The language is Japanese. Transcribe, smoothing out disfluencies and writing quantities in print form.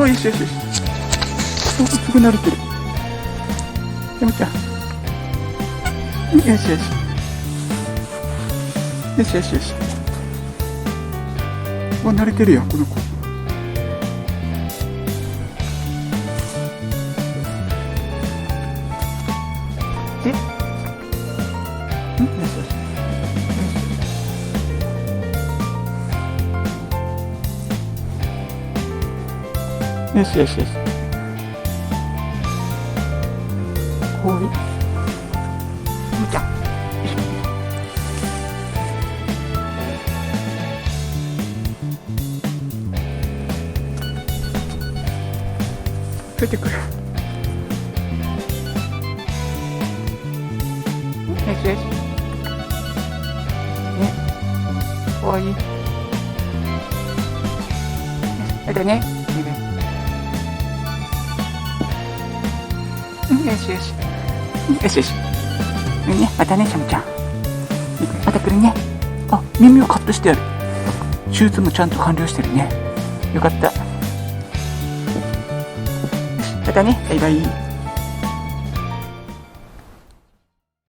お、よしよしよし。お、すぐ慣れてる。やむちゃん。よしよし。よしよしよし。お、慣れてるよ、この子。で、よしよし。よしよしよし。こういう。むちゃん。よいしょ。出てくる。よしよし。ね。かわいい。それでね。よしよし。よしよし。ね、またね、シャムちゃん。また来るね。あ、耳をカットしてある。手術もちゃんと完了してるね。よかった。よし、またね、バイバイ。